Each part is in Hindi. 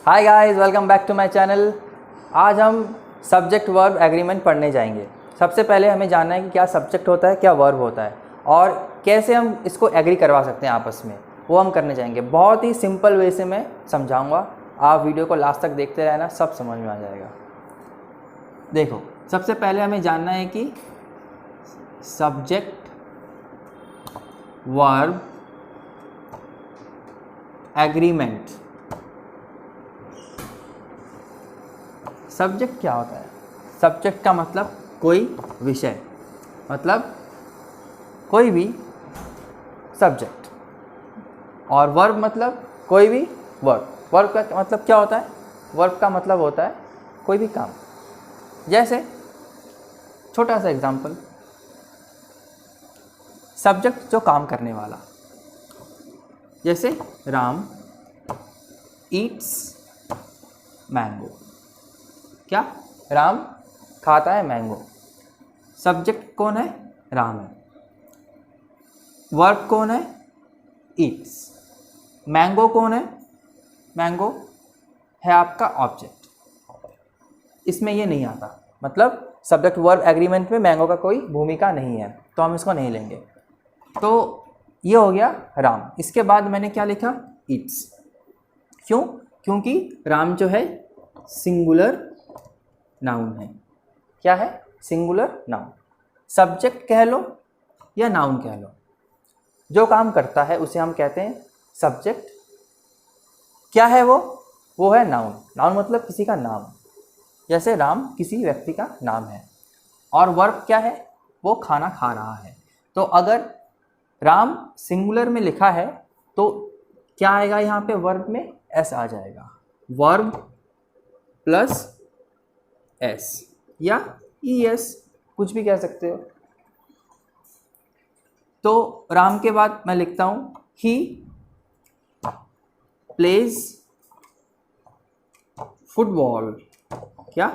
Hi guys, welcome back to my channel. आज हम सब्जेक्ट वर्ब एग्रीमेंट पढ़ने जाएंगे। सबसे पहले हमें जानना है कि क्या सब्जेक्ट होता है, क्या वर्ब होता है और कैसे हम इसको एग्री करवा सकते हैं आपस में, वो हम करने जाएंगे। बहुत ही सिंपल वे से मैं समझाऊंगा, आप वीडियो को लास्ट तक देखते रहना, सब समझ में आ जाएगा। देखो, सबसे पहले हमें जानना है कि सब्जेक्ट वर्ब एग्रीमेंट, सब्जेक्ट क्या होता है। सब्जेक्ट का मतलब कोई विषय, मतलब कोई भी सब्जेक्ट, और वर्ब मतलब कोई भी वर्ब। वर्ब का मतलब क्या होता है? वर्ब का मतलब होता है कोई भी काम। जैसे छोटा सा एग्जांपल, सब्जेक्ट जो काम करने वाला, जैसे राम ईट्स मैंगो। क्या? राम खाता है मैंगो। सब्जेक्ट कौन है? राम है। वर्ब कौन है? ईट्स। मैंगो कौन है? मैंगो है आपका ऑब्जेक्ट। इसमें ये नहीं आता, मतलब सब्जेक्ट वर्ब एग्रीमेंट में मैंगो का कोई भूमिका नहीं है, तो हम इसको नहीं लेंगे। तो ये हो गया राम। इसके बाद मैंने क्या लिखा? ईट्स। क्यों? क्योंकि राम जो है सिंगुलर नाउन है। क्या है? Singular noun. सब्जेक्ट कह लो या नाउन कह लो, जो काम करता है उसे हम कहते हैं सब्जेक्ट। क्या है वो है नाउन। नाउन मतलब किसी का नाम, जैसे राम किसी व्यक्ति का नाम है। और वर्ब क्या है? वो खाना खा रहा है। तो अगर राम सिंगुलर में लिखा है तो क्या आएगा यहाँ पे? वर्ब में एस आ जाएगा। वर्ब प्लस एस या ई एस, कुछ भी कह सकते हो। तो राम के बाद मैं लिखता हूं ही प्लेज फुटबॉल। क्या?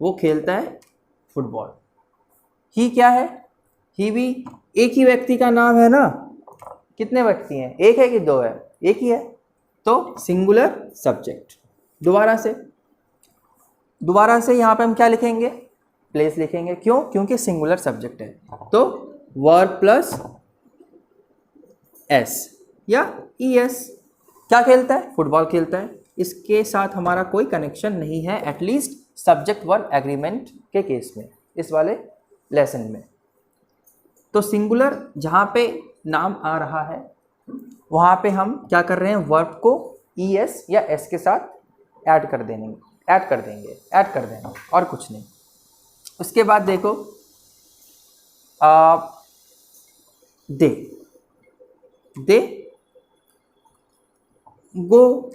वो खेलता है फुटबॉल। ही क्या है? ही भी एक ही व्यक्ति का नाम है ना। कितने व्यक्ति हैं? एक है कि दो है? एक ही है, तो सिंगुलर सब्जेक्ट। दोबारा से यहाँ पे हम क्या लिखेंगे? प्लेस लिखेंगे। क्यों? क्योंकि सिंगुलर सब्जेक्ट है। तो वर्ब प्लस एस या ई एस। क्या खेलता है? फुटबॉल खेलता है। इसके साथ हमारा कोई कनेक्शन नहीं है, एटलीस्ट सब्जेक्ट वर्ब एग्रीमेंट के केस में, इस वाले लेसन में। तो सिंगुलर जहाँ पे नाम आ रहा है वहाँ पे हम क्या कर रहे हैं? वर्ब को ई एस या एस के साथ ऐड कर देना, और कुछ नहीं। उसके बाद देखो, दे गो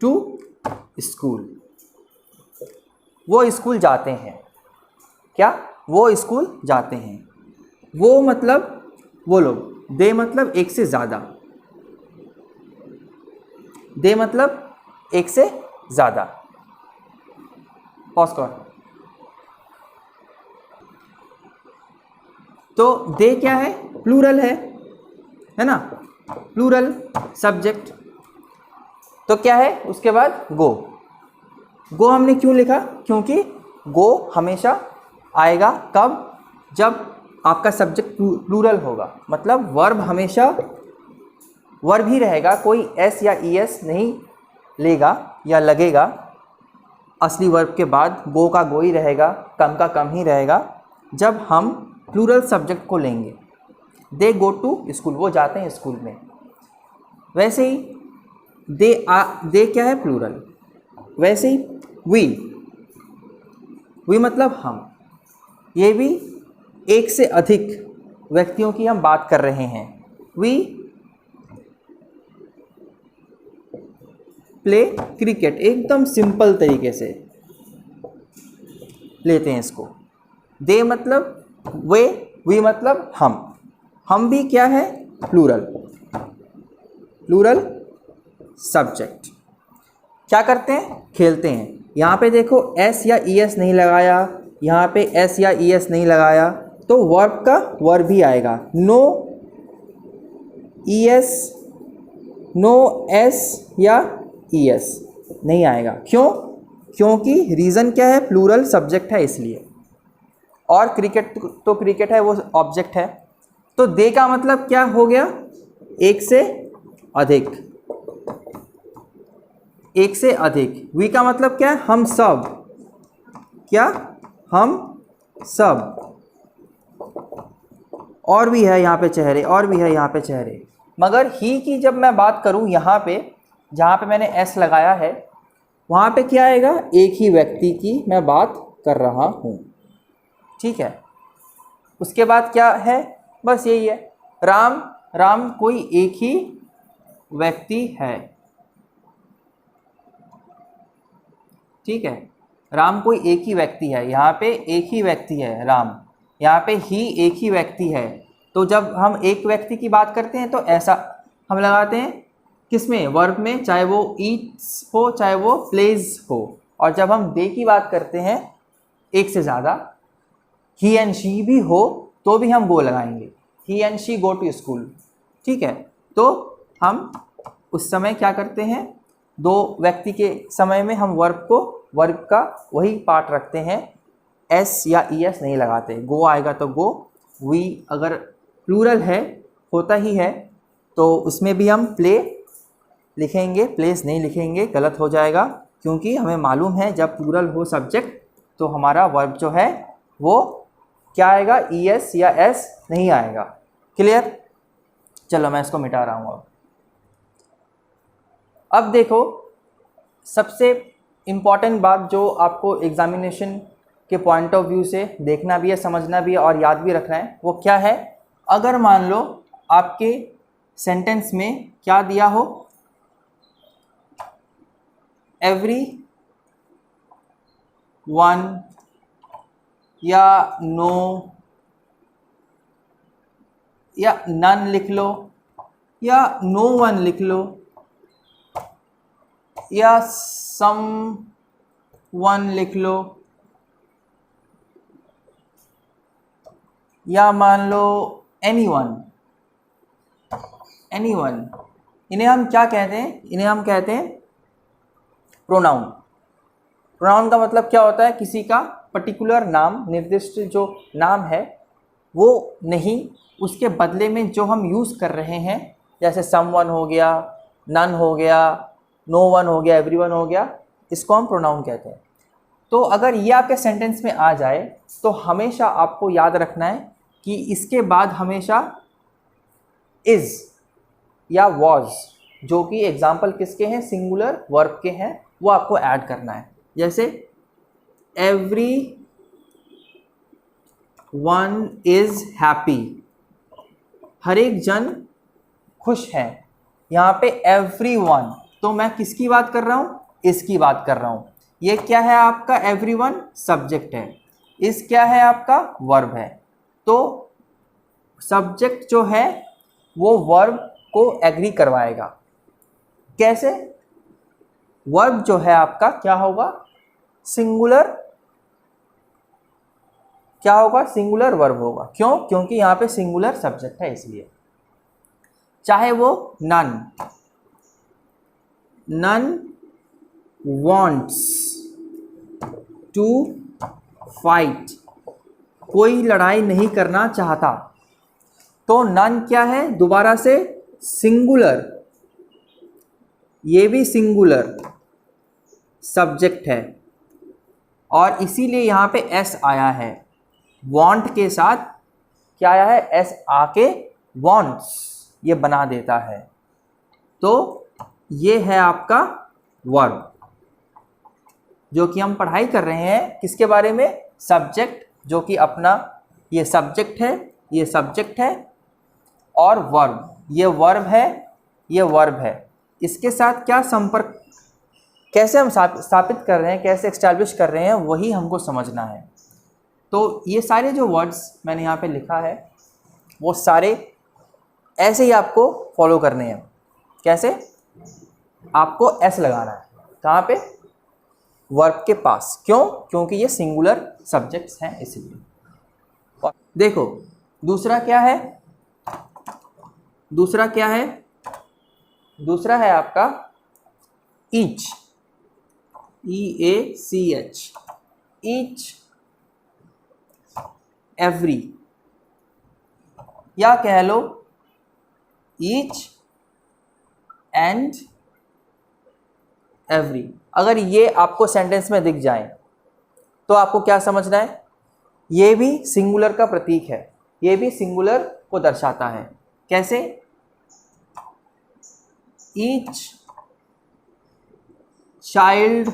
टू स्कूल। वो स्कूल जाते हैं। क्या? वो स्कूल जाते हैं। वो मतलब वो लोग। दे मतलब एक से ज़्यादा। दे मतलब एक से ज़्यादा। पॉज कर। तो दे क्या है? प्लूरल है ना, प्लूरल सब्जेक्ट। तो क्या है उसके बाद? गो हमने क्यों लिखा? क्योंकि गो हमेशा आएगा कब? जब आपका सब्जेक्ट प्लूरल होगा, मतलब वर्ब हमेशा वर्ब ही रहेगा, कोई एस या ई एस नहीं लेगा या लगेगा। असली वर्ब के बाद गो का गो ही रहेगा, कम का कम ही रहेगा, जब हम प्लूरल सब्जेक्ट को लेंगे। दे गो टू स्कूल, वो जाते हैं स्कूल में। वैसे ही दे क्या है? प्लूरल। वैसे ही वी मतलब हम। ये भी एक से अधिक व्यक्तियों की हम बात कर रहे हैं। We play cricket. एकदम सिंपल तरीके से लेते हैं इसको। दे मतलब वी मतलब हम भी क्या है? Plural subject. क्या करते हैं? खेलते हैं। यहाँ पे देखो एस या ई एस नहीं लगाया, यहाँ पे एस या ई एस नहीं लगाया, तो वर्ब का वर्ब ही आएगा। No E S, no S या ई एस, नहीं आएगा। क्यों? क्योंकि रीज़न क्या है, प्लूरल सब्जेक्ट है इसलिए। और क्रिकेट तो क्रिकेट है, वो ऑब्जेक्ट है। तो दे का मतलब क्या हो गया, एक से अधिक, एक से अधिक। वी का मतलब क्या है, हम सब, क्या, हम सब। और भी है यहाँ पे चेहरे, और भी है यहाँ पे चेहरे। मगर ही की जब मैं बात करूँ यहाँ पे, जहाँ पे मैंने एस लगाया है, वहाँ पे क्या आएगा, एक ही व्यक्ति की मैं बात कर रहा हूँ। ठीक है, उसके बाद क्या है, बस यही है, राम, राम कोई एक ही व्यक्ति है। ठीक है, राम कोई एक ही व्यक्ति है, यहाँ पे एक ही व्यक्ति है राम, यहाँ पे ही एक ही व्यक्ति है। तो जब हम एक व्यक्ति की बात करते हैं तो ऐसा हम लगाते हैं किसमें, वर्ब में, चाहे वो ईट्स हो चाहे वो प्लेज हो। और जब हम दे की बात करते हैं एक से ज़्यादा, ही एंड शी भी हो तो भी हम गो लगाएंगे, he and she go to school. ठीक है, तो हम उस समय क्या करते हैं, दो व्यक्ति के समय में हम वर्ब का वही पार्ट रखते हैं, एस या ई एस नहीं लगाते। गो आएगा तो गो, वी अगर प्लूरल है, होता ही है, तो उसमें भी हम प्ले लिखेंगे, प्लेस नहीं लिखेंगे, गलत हो जाएगा। क्योंकि हमें मालूम है जब प्लूरल हो सब्जेक्ट तो हमारा वर्ब जो है वो क्या आएगा, ई एस या एस नहीं आएगा। क्लियर? चलो मैं इसको मिटा रहा हूँ। अब देखो, सबसे इम्पॉर्टेंट बात जो आपको एग्जामिनेशन के पॉइंट ऑफ व्यू से देखना भी है, समझना भी है और याद भी रखना है, वो क्या है, अगर मान लो आपके सेंटेंस में क्या दिया हो, एवरी वन या नो या नन लिख लो या नो वन लिख लो या सम वन लिख लो या मान लो एनीवन, एनीवन, इन्हें हम क्या कहते हैं, इन्हें हम कहते हैं प्रोनाउन। प्रोनाउन का मतलब क्या होता है, किसी का पर्टिकुलर नाम, निर्दिष्ट जो नाम है वो नहीं, उसके बदले में जो हम यूज़ कर रहे हैं, जैसे समवन हो गया, नन हो गया, नो वन हो गया, एवरीवन हो गया, इसको हम प्रोनाउन कहते हैं। तो अगर ये आपके सेंटेंस में आ जाए तो हमेशा आपको याद रखना है कि इसके बाद हमेशा इज़ या वॉज, जो कि एग्जाम्पल किसके हैं, सिंगुलर वर्ब के हैं, वो आपको ऐड करना है। जैसे एवरी वन इज हैप्पी, हर एक जन खुश है। यहाँ पे एवरी वन, तो मैं किसकी बात कर रहा हूँ, इसकी बात कर रहा हूँ। ये क्या है आपका, एवरी वन सब्जेक्ट है, इस क्या है आपका वर्ब है। तो सब्जेक्ट जो है वो वर्ब को एग्री करवाएगा। कैसे? वर्ब जो है आपका क्या होगा, सिंगुलर, क्या होगा, सिंगुलर वर्ब होगा। क्यों? क्योंकि यहाँ पे सिंगुलर सब्जेक्ट है इसलिए। चाहे वो none, none wants to fight, कोई लड़ाई नहीं करना चाहता, तो नन क्या है, दोबारा से सिंगुलर, ये भी सिंगुलर सब्जेक्ट है और इसीलिए यहाँ पे एस आया है। वांट के साथ क्या आया है, एस आके वांट्स ये बना देता है। तो ये है आपका वर्ब, जो कि हम पढ़ाई कर रहे हैं किसके बारे में, सब्जेक्ट, जो कि अपना ये सब्जेक्ट है, ये सब्जेक्ट है, और वर्ब, ये वर्ब है, ये वर्ब है। इसके साथ क्या संपर्क, कैसे हम स्थापित कर रहे हैं, कैसे एक्सटैब्लिश कर रहे हैं, वही हमको समझना है। तो ये सारे जो वर्ड्स मैंने यहाँ पे लिखा है वो सारे ऐसे ही आपको फॉलो करने हैं। कैसे? आपको एस लगाना है, कहाँ पे, वर्ब के पास। क्यों? क्योंकि ये सिंगुलर सब्जेक्ट्स हैं इसलिए। और देखो दूसरा क्या है, दूसरा क्या है, दूसरा है आपका ईच। EACH, each, every, या कह लो each and every। अगर ये आपको सेंटेंस में दिख जाए तो आपको क्या समझना है, ये भी सिंगुलर का प्रतीक है, ये भी सिंगुलर को दर्शाता है। कैसे? each child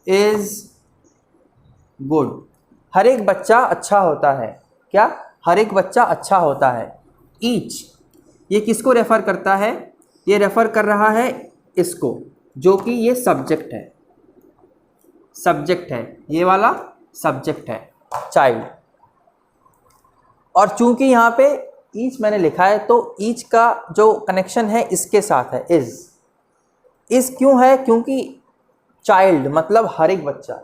is good, हर एक बच्चा अच्छा होता है। क्या? हर एक बच्चा अच्छा होता है। each ये किसको रेफर करता है? ये रेफर कर रहा है इसको, जो कि ये सब्जेक्ट है, सब्जेक्ट है, ये वाला सब्जेक्ट है चाइल्ड। और चूंकि यहाँ पे ईच मैंने लिखा है तो ईच का जो कनेक्शन है इसके साथ है, इज क्यों है? क्योंकि चाइल्ड मतलब हर एक बच्चा,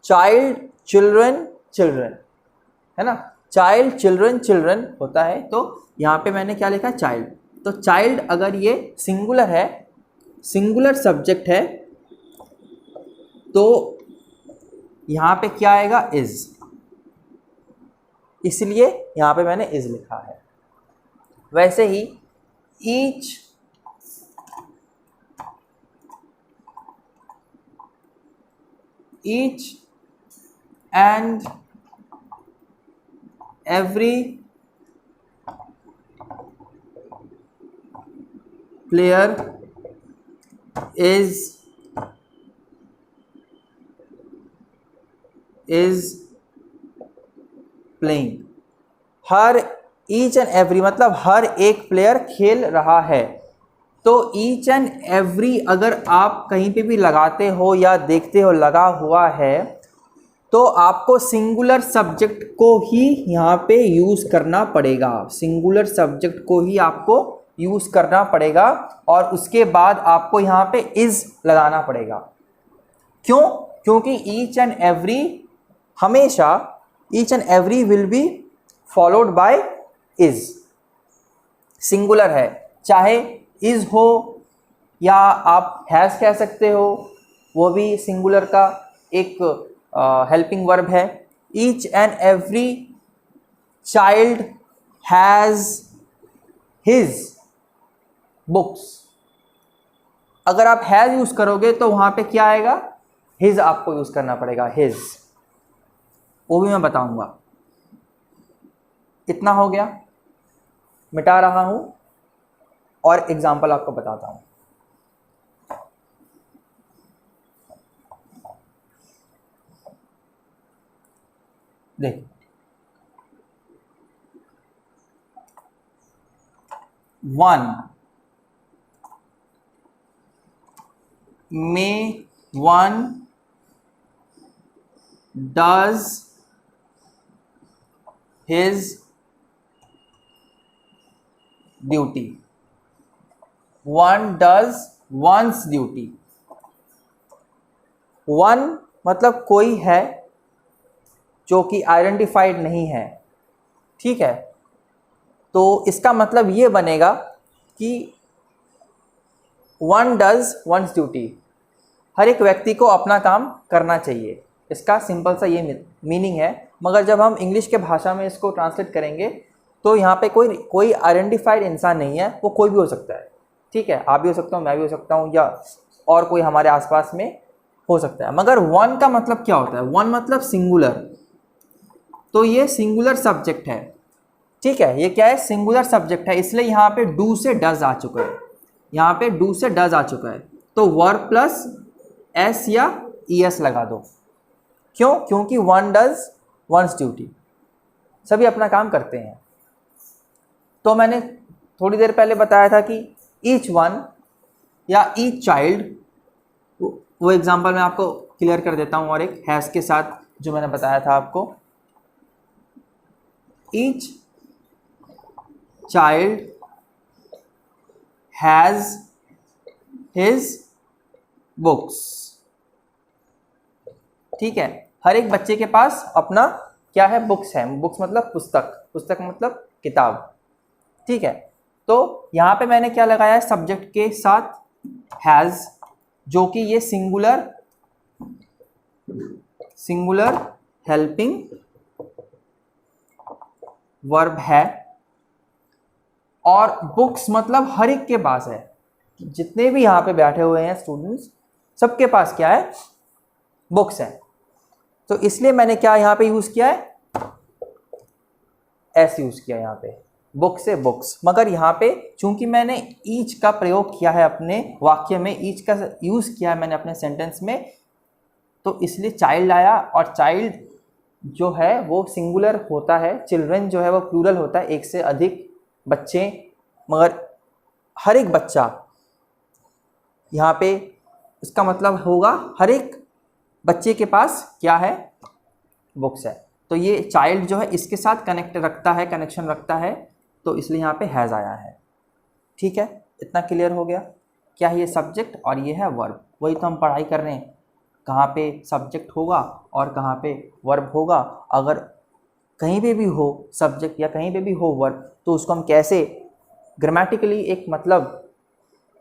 चाइल्ड, चिल्ड्रन, चिल्ड्रन, है ना, चाइल्ड, चिल्ड्रन, चिल्ड्रन होता है। तो यहाँ पे मैंने क्या लिखा है? चाइल्ड। तो चाइल्ड अगर ये सिंगुलर है, सिंगुलर सब्जेक्ट है, तो यहाँ पे क्या आएगा? इज, इसलिए यहाँ पे मैंने इज लिखा है। वैसे ही each and every player is playing. हर ईच एंड एवरी मतलब हर एक प्लेयर खेल रहा है। तो ईच एंड एवरी अगर आप कहीं पे भी लगाते हो या देखते हो लगा हुआ है तो आपको सिंगुलर सब्जेक्ट को ही यहाँ पे यूज़ करना पड़ेगा, सिंगुलर सब्जेक्ट को ही आपको यूज़ करना पड़ेगा और उसके बाद आपको यहाँ पे इज लगाना पड़ेगा। क्यों? क्योंकि ईच एंड एवरी हमेशा, each and every will be followed by is, singular है, चाहे इज हो या आप हैज़ कह सकते हो, वो भी सिंगुलर का एक हेल्पिंग वर्ब है। Each and every child has his books. अगर आप हैज़ यूज़ करोगे तो वहाँ पे क्या आएगा? हिज आपको यूज़ करना पड़ेगा, हिज, वो भी मैं बताऊंगा। इतना हो गया, मिटा रहा हूं और एग्जाम्पल आपको बताता हूं। देखो, 1 May 1 does his duty, 1 does one's duty। 1 मतलब कोई है जो कि आइडेंटिफाइड नहीं है, ठीक है। तो इसका मतलब ये बनेगा कि 1 does one's duty, हर एक व्यक्ति को अपना काम करना चाहिए। इसका सिंपल सा ये मीनिंग है, मगर जब हम इंग्लिश के भाषा में इसको ट्रांसलेट करेंगे तो यहाँ पे कोई आइडेंटिफाइड इंसान नहीं है, वो कोई भी हो सकता है, ठीक है। आप भी हो सकता हूँ, मैं भी हो सकता हूँ, या और कोई हमारे आसपास में हो सकता है। मगर 1 का मतलब क्या होता है? 1 मतलब सिंगुलर, तो ये सिंगुलर सब्जेक्ट है, ठीक है। ये क्या है? सिंगुलर सब्जेक्ट है, इसलिए यहाँ पे डू से डज आ चुका है, यहाँ पे डू से डज आ चुका है। तो वर्ब प्लस एस या ईएस लगा दो। क्यों? क्योंकि 1 डज वंस ड्यूटी, सभी अपना काम करते हैं। तो मैंने थोड़ी देर पहले बताया था कि ईच वन या ईच चाइल्ड, वो एग्जांपल मैं आपको क्लियर कर देता हूँ और एक हैज़ के साथ जो मैंने बताया था आपको। Each child has his books, ठीक है। हर एक बच्चे के पास अपना क्या है? बुक्स है। बुक्स मतलब पुस्तक, पुस्तक मतलब किताब, ठीक है। तो यहाँ पे मैंने क्या लगाया है? सब्जेक्ट के साथ हैज़, जो कि ये सिंगुलर हेल्पिंग वर्ब है, और बुक्स मतलब हर एक के पास है, जितने भी यहाँ पे बैठे हुए हैं स्टूडेंट्स सबके पास क्या है, बुक्स है। तो इसलिए मैंने क्या यहाँ पे यूज किया है, एस यूज किया यहाँ पे, बुक से बुक्स। मगर यहाँ पे चूंकि मैंने ईच का प्रयोग किया है अपने वाक्य में, ईच का यूज किया है मैंने अपने सेंटेंस में, तो इसलिए चाइल्ड आया। और चाइल्ड जो है वो सिंगुलर होता है, चिल्ड्रन जो है वो प्लूरल होता है, एक से अधिक बच्चे। मगर हर एक बच्चा यहाँ पे इसका मतलब होगा हर एक बच्चे के पास क्या है, बुक्स है। तो ये चाइल्ड जो है इसके साथ कनेक्शन रखता है, तो इसलिए यहाँ पे हैज़ आया है। ठीक है, इतना क्लियर हो गया। क्या है ये सब्जेक्ट और ये है वर्ब, वही तो हम पढ़ाई कर रहे हैं, कहाँ पे सब्जेक्ट होगा और कहाँ पे वर्ब होगा। अगर कहीं पे भी हो सब्जेक्ट या कहीं पे भी हो वर्ब, तो उसको हम कैसे ग्रामेटिकली एक मतलब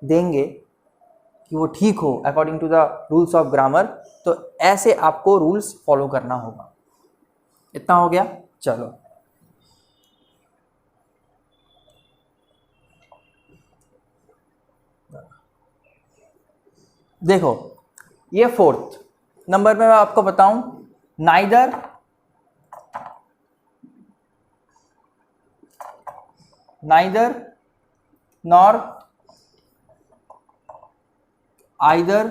देंगे कि वो ठीक हो according to the rules of grammar. तो ऐसे आपको रूल्स फॉलो करना होगा। इतना हो गया। चलो देखो, ये फोर्थ नंबर में मैं आपको बताऊं, नाइदर नॉर, आइदर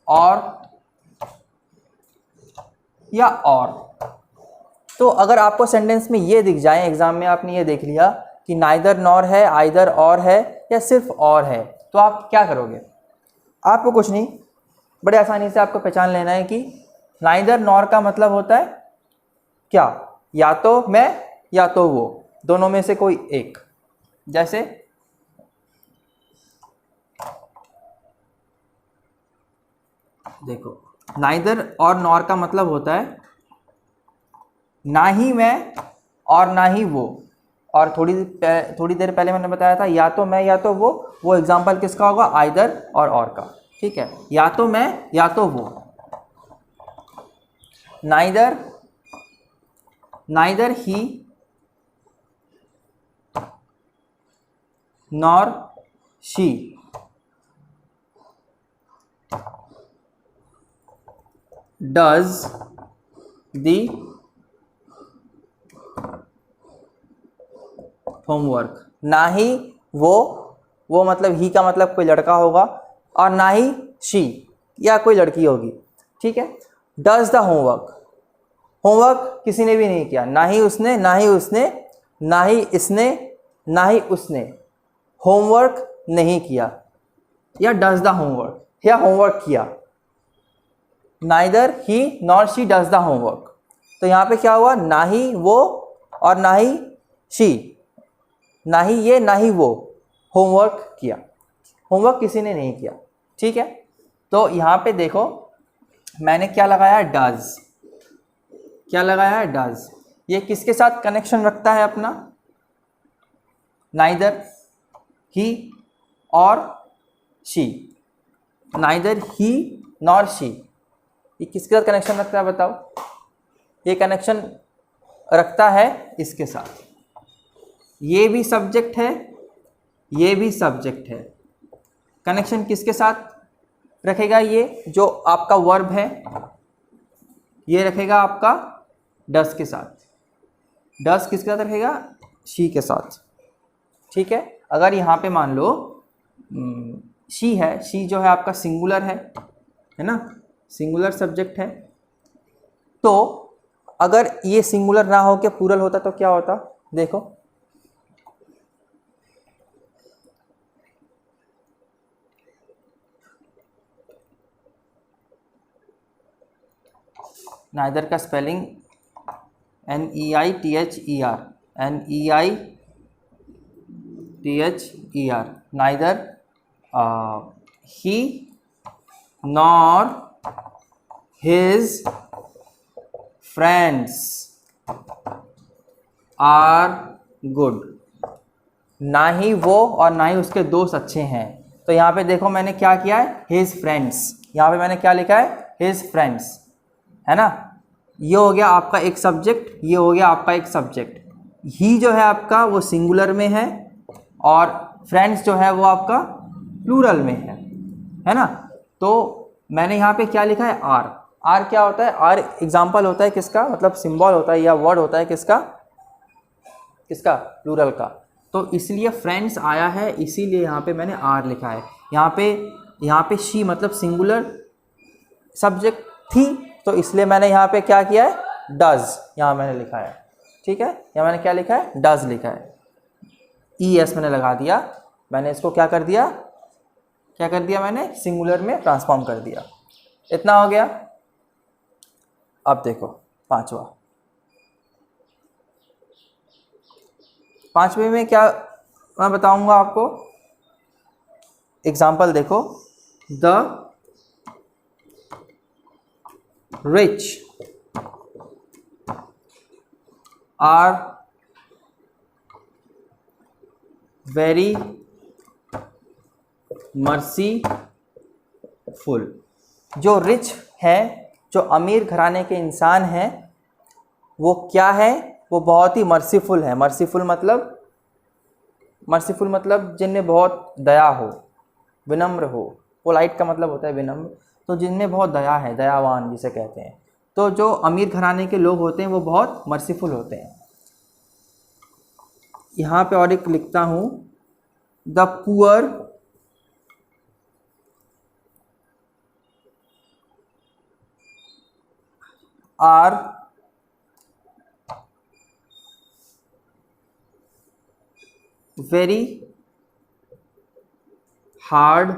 और या और। तो अगर आपको सेंटेंस में ये दिख जाए, एग्जाम में आपने ये देख लिया कि नाइदर नॉर है, आइदर और है, या सिर्फ और है, तो आप क्या करोगे? आपको कुछ नहीं, बड़े आसानी से आपको पहचान लेना है कि नाइदर नॉर का मतलब होता है क्या, या तो मैं या तो वो, दोनों में से कोई एक। जैसे देखो, नाइदर और नॉर का मतलब होता है ना ही मैं और ना ही वो। और थोड़ी देर पहले मैंने बताया था या तो मैं या तो वो एग्जाम्पल किसका होगा? आइदर और का। ठीक है, या तो मैं या तो वो। नाइदर ही nor she does the homework. ना ही वो मतलब ही का मतलब कोई लड़का होगा, और ना ही शी या कोई लड़की होगी। ठीक है, डज द होमवर्क किसी ने भी नहीं किया, ना ही उसने ना ही इसने ना ही उसने होमवर्क नहीं किया, या डज द होमवर्क, या होमवर्क किया। नाइदर ही nor she does the homework. तो यहाँ पे क्या हुआ? ना ही वो और ना ही शी, ना ही ये ना ही वो होमवर्क किया, होमवर्क किसी ने नहीं किया। ठीक है, तो यहाँ पे देखो मैंने क्या लगाया? डज। क्या लगाया है? डज। ये किसके साथ कनेक्शन रखता है अपना? नाइदर ही और शी। नाइदर ही नॉर शी, ये किसके साथ कनेक्शन रखता है बताओ? ये कनेक्शन रखता है इसके साथ। ये भी सब्जेक्ट है, ये भी सब्जेक्ट है। कनेक्शन किसके साथ रखेगा? ये जो आपका वर्ब है ये रखेगा आपका डस के साथ। डस किसके साथ रखेगा? शी के साथ। ठीक है, अगर यहाँ पे मान लो शी है, शी जो है आपका सिंगुलर है ना, सिंगुलर सब्जेक्ट है। तो अगर ये सिंगुलर ना हो के प्लूरल होता तो क्या होता? देखो, नाइदर का स्पेलिंग NEITHER, NEITHER। नाइदर ही nor his friends are good. ना ही वो और ना ही उसके दोस्त अच्छे हैं। तो यहाँ पे देखो मैंने क्या किया है, हिज फ्रेंड्स, यहाँ पे मैंने क्या लिखा है, हिज फ्रेंड्स, है ना। ये हो गया आपका एक सब्जेक्ट, ये हो गया आपका एक सब्जेक्ट। ही जो है आपका वो सिंगुलर में है और फ्रेंड्स जो है वो आपका प्लूरल में है ना। तो मैंने यहाँ पे क्या लिखा है, आर। आर क्या होता है, आर एग्जाम्पल होता है किसका, मतलब सिंबल होता है या वर्ड होता है किसका, किसका, प्लूरल का। तो इसलिए फ्रेंड्स आया है, इसीलिए यहाँ पे मैंने आर लिखा है। यहाँ पे शी मतलब सिंगुलर सब्जेक्ट थी, तो इसलिए मैंने यहाँ पे क्या किया है, डज यहाँ मैंने लिखा है, ठीक है। यहाँ मैंने क्या लिखा है, डज लिखा है, ई एस मैंने लगा दिया। मैंने इसको क्या कर दिया, क्या कर दिया, मैंने सिंगुलर में ट्रांसफॉर्म कर दिया। इतना हो गया। अब देखो पांचवें में क्या मैं बताऊंगा आपको, एग्जाम्पल देखो, the rich are very merciful. जो रिच है, जो अमीर घराने के इंसान हैं, वो क्या है, वो बहुत ही मर्सीफुल है। मर्सीफुल मतलब जिनमें बहुत दया हो, विनम्र हो। पोलाइट का मतलब होता है विनम्र, तो जिनमें बहुत दया है, दयावान जिसे कहते हैं। तो जो अमीर घराने के लोग होते हैं वो बहुत मर्सीफुल होते हैं। यहाँ पे और एक लिखता हूँ, the poor are very hard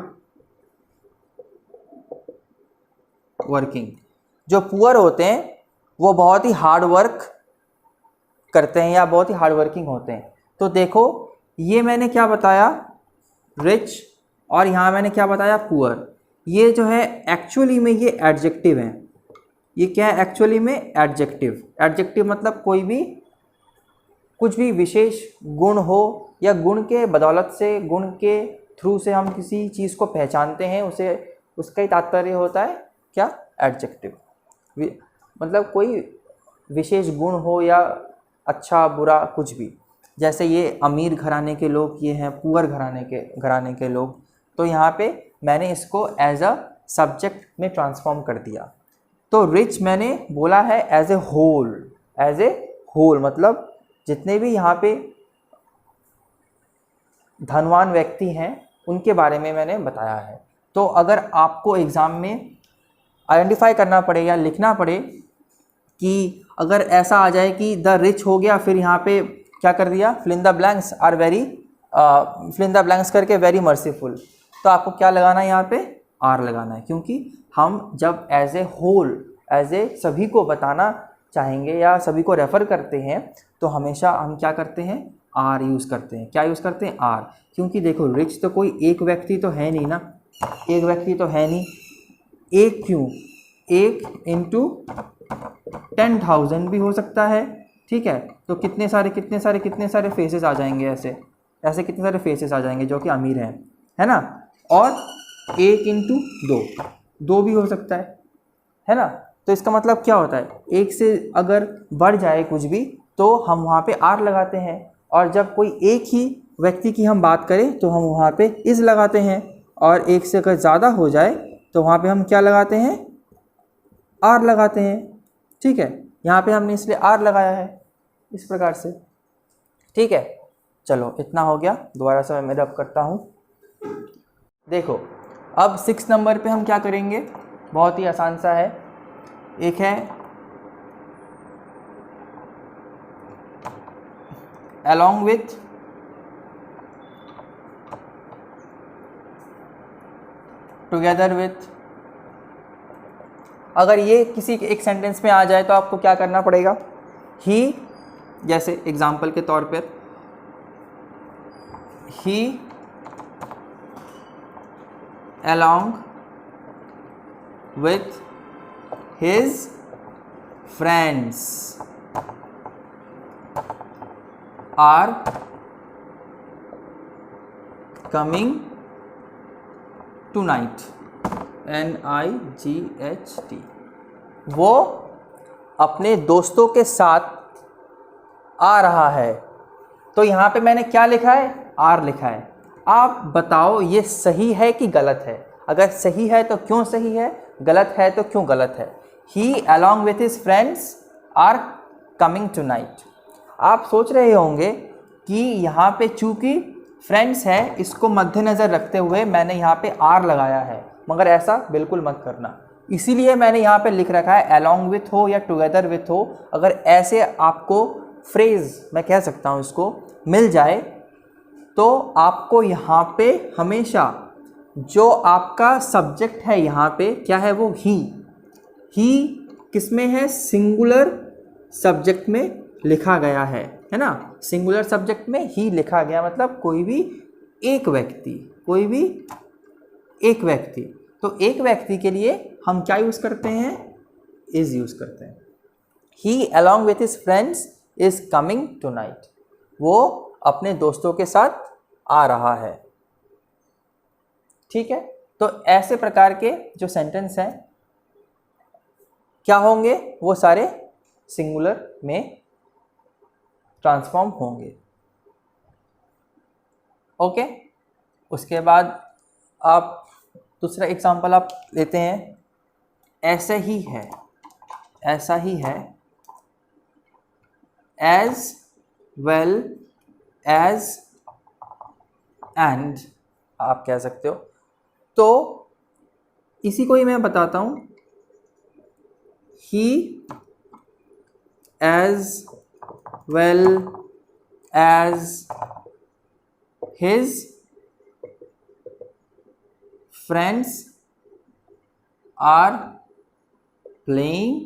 working. जो पुअर होते हैं वो बहुत ही हार्ड वर्क करते हैं या बहुत ही हार्ड वर्किंग होते हैं। तो देखो ये मैंने क्या बताया, रिच, और यहाँ मैंने क्या बताया, पुअर। ये जो है एक्चुअली में ये एडजेक्टिव है। ये क्या है एक्चुअली में, एडजेक्टिव। एडजेक्टिव मतलब कोई भी, कुछ भी विशेष गुण हो या गुण के बदौलत से, गुण के थ्रू से हम किसी चीज़ को पहचानते हैं, उसे, उसका ही तात्पर्य होता है क्या, एडजेक्टिव। मतलब कोई विशेष गुण हो या अच्छा बुरा कुछ भी। जैसे ये अमीर घराने के लोग, ये हैं पुअर घराने के लोग। तो यहाँ पे मैंने इसको एज अ सब्जेक्ट में ट्रांसफॉर्म कर दिया। तो रिच मैंने बोला है एज ए होल, मतलब जितने भी यहाँ पे धनवान व्यक्ति हैं उनके बारे में मैंने बताया है। तो अगर आपको एग्ज़ाम में आइडेंटिफाई करना पड़े या लिखना पड़े कि अगर ऐसा आ जाए कि द रिच हो गया, फिर यहाँ पे क्या कर दिया, fill in the blanks are very, fill in the blanks करके वेरी मर्सीफुल, तो आपको क्या लगाना है, यहाँ पे आर लगाना है। क्योंकि हम जब as a whole, as a सभी को बताना चाहेंगे या सभी को रेफ़र करते हैं, तो हमेशा हम क्या करते हैं, आर यूज़ करते हैं। क्या यूज़ करते हैं, आर। क्योंकि देखो रिच तो कोई एक व्यक्ति तो है नहीं ना, एक व्यक्ति तो है नहीं। एक क्यों, एक इंटू 10,000 भी हो सकता है, ठीक है। तो कितने सारे फेसेस आ जाएंगे, ऐसे कितने सारे फेसेस आ जाएंगे जो कि अमीर हैं, है ना। और एक इंटू दो भी हो सकता है ना। तो इसका मतलब क्या होता है, एक से अगर बढ़ जाए कुछ भी तो हम वहाँ पे आर लगाते हैं, और जब कोई एक ही व्यक्ति की हम बात करें तो हम वहाँ पे इज़ लगाते हैं, और एक से अगर ज़्यादा हो जाए तो वहाँ पे हम क्या लगाते हैं, आर लगाते हैं, ठीक है। यहाँ पे हमने इसलिए आर लगाया है इस प्रकार से, ठीक है। चलो इतना हो गया, दोबारा से मैं रब करता हूँ। देखो अब 6 नंबर पे हम क्या करेंगे, बहुत ही आसान सा है। एक है along with, together with। अगर ये किसी एक सेंटेंस में आ जाए तो आपको क्या करना पड़ेगा, ही, जैसे एग्जाम्पल के तौर पर, ही along with his friends are coming tonight, NIGHT, वो अपने दोस्तों के साथ आ रहा है। तो यहाँ पे मैंने क्या लिखा है, आर लिखा है। आप बताओ ये सही है कि गलत है? अगर सही है तो क्यों सही है, गलत है तो क्यों गलत है? He along with his friends are coming tonight. आप सोच रहे होंगे कि यहाँ पे चूंकि फ्रेंड्स है, इसको मद्देनज़र रखते हुए मैंने यहाँ पे आर लगाया है, मगर ऐसा बिल्कुल मत करना। इसीलिए मैंने यहाँ पे लिख रखा है अलॉन्ग विथ हो या टुगेदर विथ हो। अगर ऐसे आपको फ्रेज, मैं कह सकता हूँ इसको, मिल जाए तो आपको यहाँ पे हमेशा जो आपका सब्जेक्ट है यहाँ पे क्या है, वो ही किस में है, सिंगुलर सब्जेक्ट में लिखा गया है ना। सिंगुलर सब्जेक्ट में ही लिखा गया मतलब कोई भी एक व्यक्ति, कोई भी एक व्यक्ति। तो एक व्यक्ति के लिए हम क्या यूज़ करते हैं, इज यूज़ करते हैं। He along with his friends is coming tonight, वो अपने दोस्तों के साथ आ रहा है। ठीक है, तो ऐसे प्रकार के जो सेंटेंस हैं क्या होंगे, वो सारे सिंगुलर में ट्रांसफॉर्म होंगे। ओके, उसके बाद आप दूसरा एग्जांपल आप लेते हैं, ऐसे ही है, ऐसा ही है, एज वेल एज एंड आप कह सकते हो। तो इसी को ही मैं बताता हूं, he as well as his friends are playing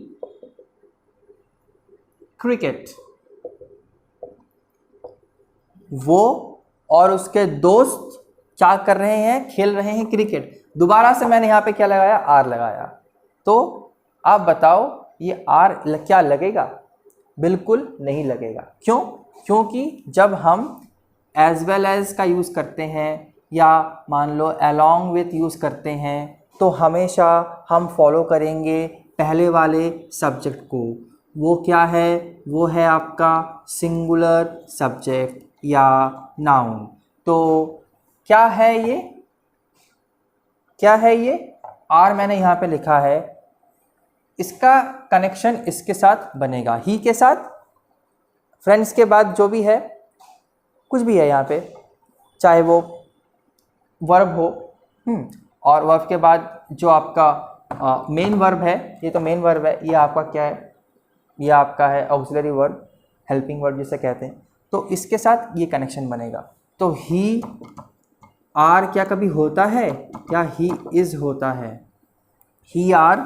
cricket. वो और उसके दोस्त क्या कर रहे हैं, खेल रहे हैं क्रिकेट। दोबारा से मैंने यहाँ पे क्या लगाया, आर लगाया। तो आप बताओ ये आर क्या लगेगा, बिल्कुल नहीं लगेगा। क्यों? क्योंकि जब हम एज वेल एज का यूज़ करते हैं या मान लो अलॉन्ग विथ यूज़ करते हैं तो हमेशा हम फॉलो करेंगे पहले वाले सब्जेक्ट को। वो क्या है, वो है आपका सिंगुलर सब्जेक्ट या नाउन। तो क्या है ये, क्या है ये आर मैंने यहाँ पे लिखा है, इसका कनेक्शन इसके साथ बनेगा, ही के साथ, फ्रेंड्स के बाद जो भी है, कुछ भी है यहाँ पे, चाहे वो वर्ब हो, और वर्ब के बाद जो आपका मेन वर्ब है, ये तो मेन वर्ब है, ये आपका क्या है, ये आपका है ऑक्सिलरी वर्ब, हेल्पिंग वर्ब जिसे कहते हैं। तो इसके साथ ये कनेक्शन बनेगा। तो ही आर क्या कभी होता है, या ही इज होता है, ही आर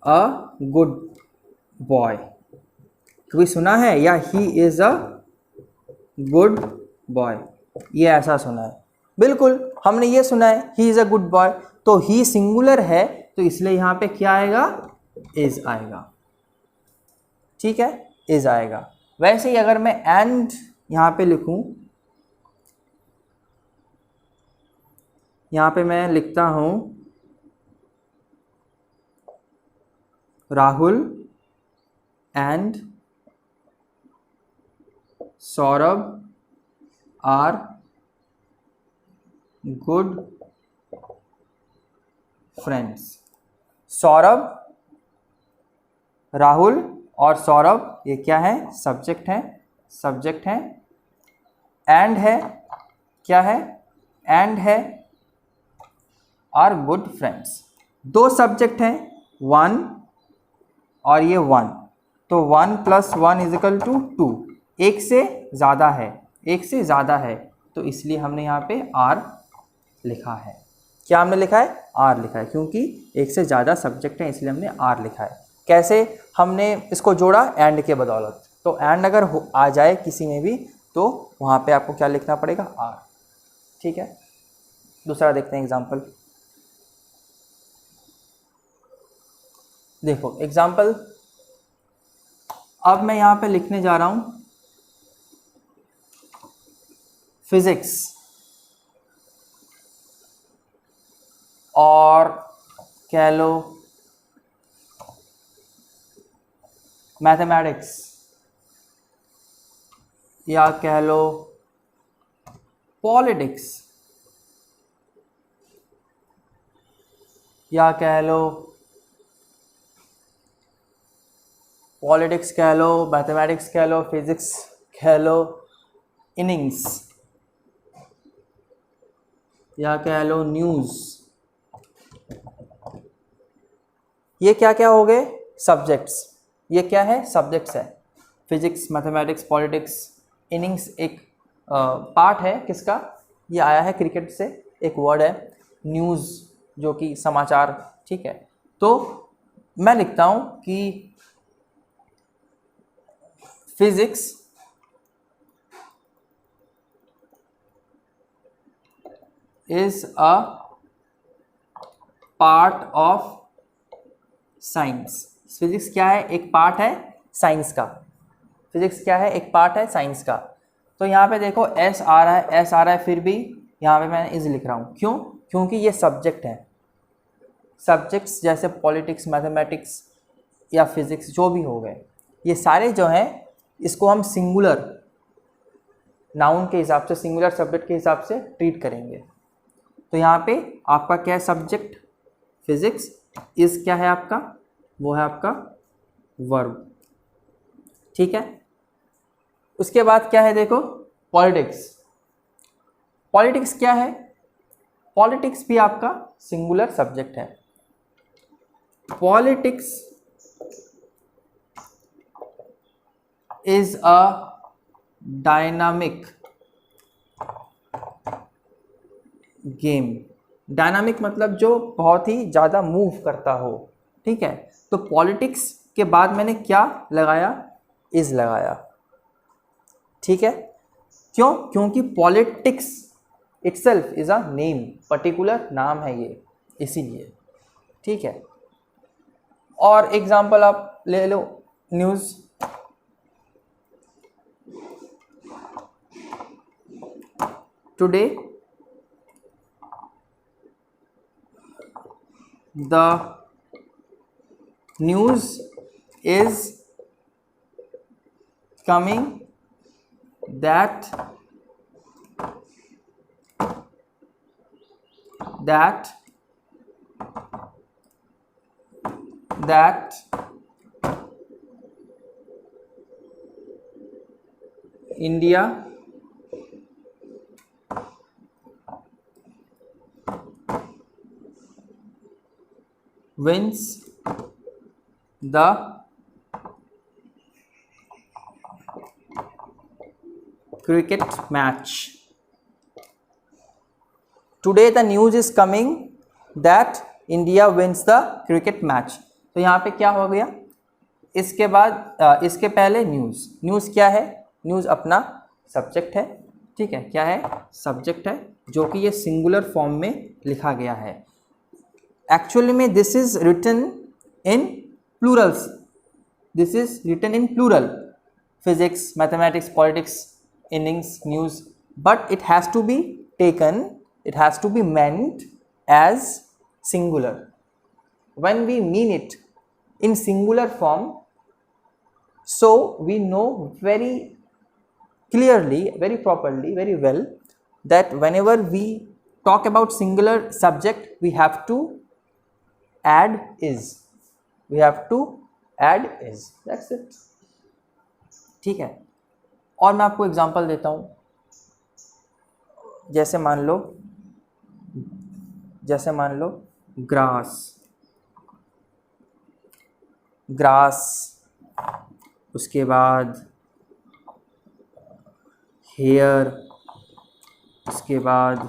अ गुड बॉय, कभी सुना है, या he is a good boy, ये ऐसा सुना है? बिल्कुल, हमने ये सुना है he is a good boy. तो ही सिंगुलर है तो इसलिए यहाँ पे क्या आएगा, इज आएगा। ठीक है, इज आएगा। वैसे ही अगर मैं एंड यहाँ पे लिखूं, यहाँ पे मैं लिखता हूँ Rahul and Saurabh are good friends. Saurabh, Rahul और सौरभ ये क्या है, सब्जेक्ट है, सब्जेक्ट है। एंड है, क्या है, एंड है आर गुड फ्रेंड्स। दो सब्जेक्ट हैं, वन और ये वन, तो 1 + 1 = 2, एक से ज़्यादा है, एक से ज़्यादा है, तो इसलिए हमने यहाँ पे आर लिखा है। क्या हमने लिखा है, आर लिखा है, क्योंकि एक से ज़्यादा सब्जेक्ट है इसलिए हमने आर लिखा है। कैसे हमने इसको जोड़ा, एंड के बदौलत। तो एंड अगर आ जाए किसी में भी तो वहाँ पे आपको क्या लिखना पड़ेगा, आर। ठीक है, दूसरा देखते हैं एग्जाम्पल। देखो एग्जाम्पल, अब मैं यहाँ पे लिखने जा रहा हूँ फिजिक्स। और कह लो मैथमेटिक्स, या कह लो पॉलिटिक्स, या कह लो पॉलिटिक्स कह लो, मैथमेटिक्स कह लो, फिजिक्स कह लो, इनिंग्स, या कह लो न्यूज़, ये क्या क्या हो गए? सब्जेक्ट्स। ये क्या है? सब्जेक्ट्स है। फिजिक्स, मैथमेटिक्स, पॉलिटिक्स, इनिंग्स एक पार्ट है किसका? ये आया है क्रिकेट से, एक वर्ड है न्यूज़ जो कि समाचार, ठीक है। तो मैं लिखता हूँ कि physics is a part of science. Physics क्या है? एक पार्ट है साइंस का। फिजिक्स क्या है? एक पार्ट है साइंस का। तो यहाँ पे देखो एस आ रहा है, एस आ रहा है, फिर भी यहाँ पे मैं इज लिख रहा हूँ। क्यों? क्योंकि ये सब्जेक्ट है। सब्जेक्ट्स जैसे पॉलिटिक्स, मैथमेटिक्स या फिजिक्स जो भी हो गए, ये सारे जो हैं इसको हम सिंगुलर नाउन के हिसाब से, सिंगुलर सब्जेक्ट के हिसाब से ट्रीट करेंगे। तो यहाँ पे आपका क्या है? सब्जेक्ट फिजिक्स, इस क्या है आपका? वो है आपका वर्ब, ठीक है। उसके बाद क्या है? देखो पॉलिटिक्स। पॉलिटिक्स क्या है? पॉलिटिक्स भी आपका सिंगुलर सब्जेक्ट है। Politics is a dynamic game. Dynamic मतलब जो बहुत ही ज़्यादा मूव करता हो, ठीक है। तो पॉलिटिक्स के बाद मैंने क्या लगाया? इज लगाया, ठीक है। क्यों? क्योंकि politics itself is a name, particular नाम है ये, इसीलिए, ठीक है। और एग्जांपल आप ले लो news. Today the news is coming that India wins the cricket match. Today the news is coming that India wins the cricket match. तो यहाँ पे क्या हो गया? इसके बाद इसके पहले न्यूज़। न्यूज़ क्या है? न्यूज़ अपना सब्जेक्ट है, ठीक है। क्या है? सब्जेक्ट है, जो कि ये सिंगुलर फॉर्म में लिखा गया है। एक्चुअली में this is written in plurals, this is written in plural, physics, mathematics, politics, innings, news, but it has to be taken, it has to be meant as singular. When we mean it in singular form, so we know very clearly, very properly, very well that whenever we talk about singular subject, we have to add is, we have to add is, that's it, ठीक है। और मैं आपको एग्जांपल देता हूँ। जैसे मान लो ग्रास, उसके बाद हेयर, उसके बाद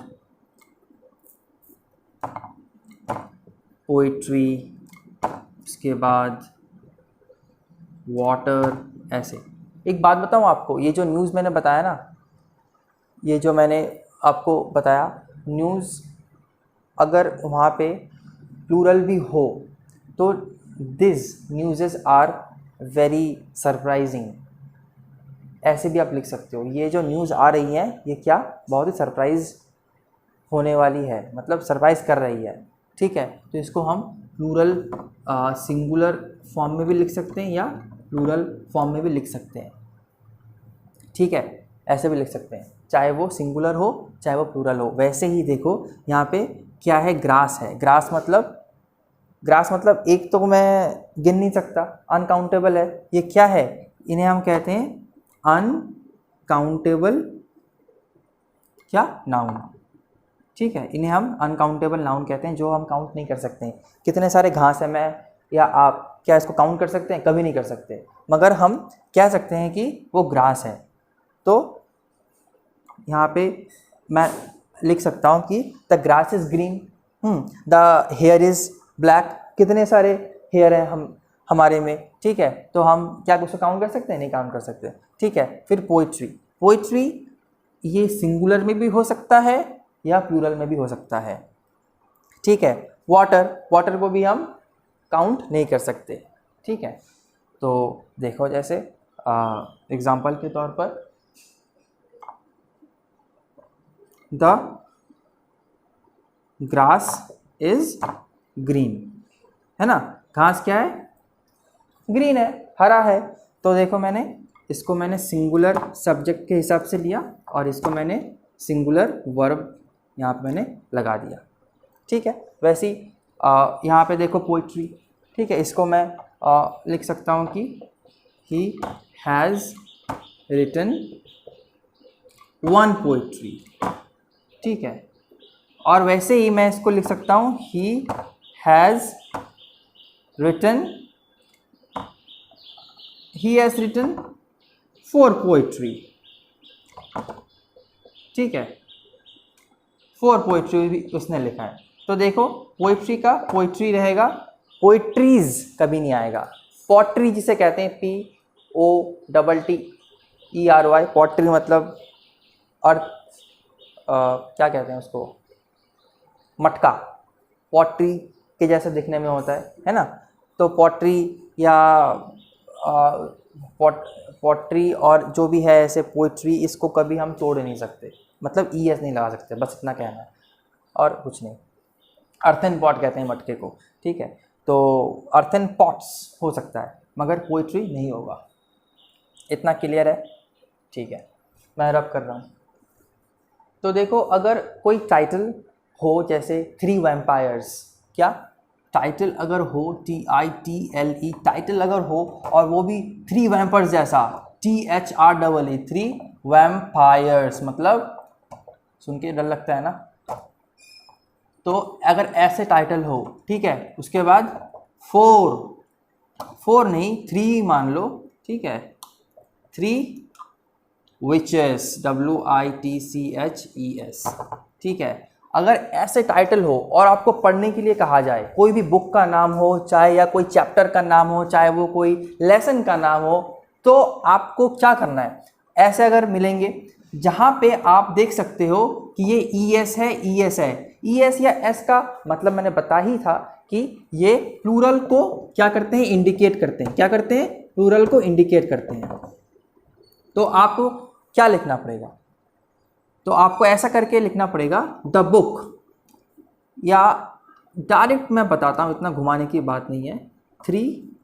पोइट्री, उसके बाद वाटर, ऐसे। एक बात बताऊँ आपको, ये जो न्यूज़ मैंने बताया ना, ये जो मैंने आपको बताया न्यूज़, अगर वहाँ पे प्लूरल भी हो तो this newses are very surprising, ऐसे भी आप लिख सकते हो। ये जो न्यूज़ आ रही है ये क्या? बहुत ही सरप्राइज होने वाली है, मतलब सरप्राइज कर रही है, ठीक है, तो इसको हम प्लूरल सिंगुलर फॉर्म में भी लिख सकते हैं या प्लूरल फॉर्म में भी लिख सकते हैं, ठीक है, ऐसे भी लिख सकते हैं, चाहे वो सिंगुलर हो चाहे वो प्लूरल हो। वैसे ही देखो यहाँ पे क्या है, ग्रास है। ग्रास मतलब एक तो मैं गिन नहीं सकता, अनकाउंटेबल है। ये क्या है, इन्हें हम कहते हैं अनकाउंटेबल क्या नाउन, ठीक है, इन्हें हम अनकाउंटेबल नाउन कहते हैं, जो हम काउंट नहीं कर सकते हैं। कितने सारे घास है, मैं या आप क्या इसको काउंट कर सकते हैं? कभी नहीं कर सकते, मगर हम कह सकते हैं कि वो ग्रास है। तो यहाँ पे मैं लिख सकता हूँ कि the grass is green, the here is black. कितने सारे हेयर हैं हमारे में, ठीक है, तो हम क्या उसको काउंट कर सकते हैं? नहीं काउंट कर सकते, ठीक है। फिर पोइट्री ये सिंगुलर में भी हो सकता है या प्लूरल में भी हो सकता है, ठीक है। वाटर को भी हम काउंट नहीं कर सकते, ठीक है। तो देखो जैसे एग्जाम्पल के तौर पर द ग्रास इज ग्रीन, है ना, घास क्या है? ग्रीन है, हरा है। तो देखो इसको मैंने सिंगुलर सब्जेक्ट के हिसाब से लिया और इसको मैंने सिंगुलर वर्ब यहाँ पे मैंने लगा दिया, ठीक है। वैसे ही यहाँ पे देखो पोइट्री, ठीक है, इसको मैं लिख सकता हूँ कि he has written one poetry, ठीक है। और वैसे ही मैं इसको लिख सकता हूँ ही हैज़ रिटन 4 पोइट्री, ठीक है, 4 पोइट्री भी उसने लिखा है। तो देखो पोइट्री का पोइट्री रहेगा, पोइट्रीज कभी नहीं आएगा। पॉट्री जिसे कहते हैं POTTERY, पॉट्री मतलब अर्थ, क्या कहते हैं उसको, मटका, पॉट्री के जैसे दिखने में होता है ना। तो पॉट्री या पॉट्री और जो भी है ऐसे पोइट्री, इसको कभी हम तोड़ नहीं सकते, मतलब ES नहीं लगा सकते, बस इतना कहना है और कुछ नहीं। अर्थन पॉट कहते हैं मटके को, ठीक है। तो अर्थन पॉट्स हो सकता है मगर पोइट्री नहीं होगा, इतना क्लियर है, ठीक है। मैं रब कर रहा हूँ। तो देखो अगर कोई टाइटल हो जैसे 3 वैम्पायर्स, क्या टाइटल अगर हो, TITLE टाइटल अगर हो और वो भी 3 वैम्पायर्स जैसा, THREE 3 वैम्पायर्स, मतलब सुन के डर लगता है ना। तो अगर ऐसे टाइटल हो, ठीक है, उसके बाद 4 नहीं 3 मान लो, ठीक है, 3 विचेस, WITCHES, ठीक है। अगर ऐसे टाइटल हो और आपको पढ़ने के लिए कहा जाए, कोई भी बुक का नाम हो, चाहे या कोई चैप्टर का नाम हो, चाहे वो कोई लेसन का नाम हो, तो आपको क्या करना है? ऐसे अगर मिलेंगे जहाँ पे आप देख सकते हो कि ये ES है, ES है, ES या S का मतलब मैंने बता ही था कि ये प्लूरल को क्या करते हैं? इंडिकेट करते हैं। क्या करते हैं? प्लूरल को इंडिकेट करते हैं। तो आपको क्या लिखना पड़ेगा? तो आपको ऐसा करके लिखना पड़ेगा द बुक, या डायरेक्ट मैं बताता हूँ, इतना घुमाने की बात नहीं है। 3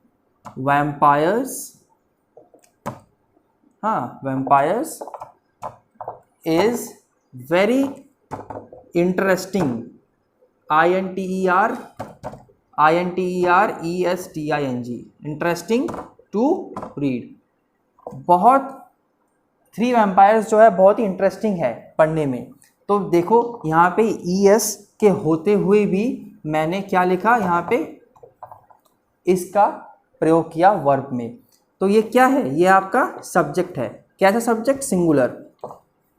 वैम्पायर्स, हाँ, vampires is very interesting, INTERESTING, interesting to read. बहुत 3 वैम्पायर्स जो है बहुत ही इंटरेस्टिंग है पढ़ने में। तो देखो यहाँ पे ES के होते हुए भी मैंने क्या लिखा, यहाँ पे इसका प्रयोग किया वर्ब में। तो ये क्या है? ये आपका सब्जेक्ट है। कैसा सब्जेक्ट? सिंगुलर।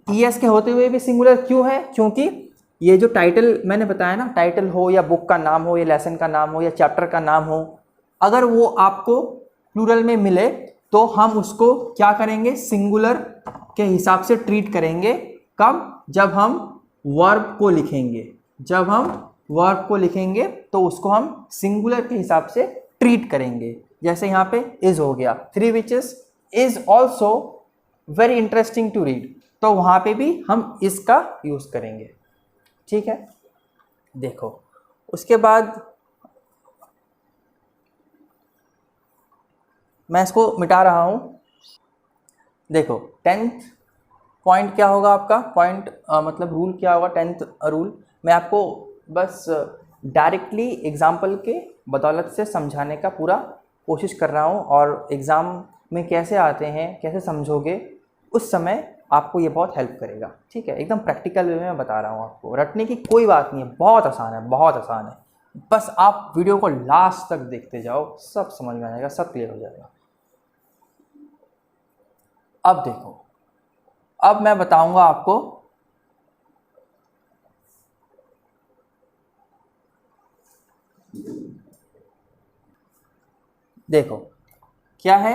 ES के होते हुए भी सिंगुलर क्यों है? क्योंकि ये जो टाइटल मैंने बताया ना, टाइटल हो या बुक का नाम हो या लेसन का नाम हो या चैप्टर का नाम हो, अगर वो आपको प्लूरल में मिले तो हम उसको क्या करेंगे? सिंगुलर के हिसाब से ट्रीट करेंगे। कब? जब हम वर्ब को लिखेंगे। जब हम वर्ब को लिखेंगे तो उसको हम सिंगुलर के हिसाब से ट्रीट करेंगे। जैसे यहाँ पे इज हो गया, 3 witches is also very interesting to read, तो वहाँ पे भी हम इसका यूज़ करेंगे, ठीक है। देखो उसके बाद मैं इसको मिटा रहा हूँ। देखो 10th पॉइंट क्या होगा आपका, पॉइंट मतलब रूल क्या होगा, 10th रूल मैं आपको बस डायरेक्टली एग्जाम्पल के बदौलत से समझाने का पूरा कोशिश कर रहा हूँ, और एग्ज़ाम में कैसे आते हैं, कैसे समझोगे, उस समय आपको ये बहुत हेल्प करेगा। ठीक है, एकदम प्रैक्टिकल वे में बता रहा हूँ आपको, रटने की कोई बात नहीं है, बहुत आसान है, बहुत आसान है। बस आप वीडियो को लास्ट तक देखते जाओ, सब समझ में आ जाएगा, सब क्लियर हो जाएगा। अब देखो, अब मैं बताऊंगा आपको देखो क्या है,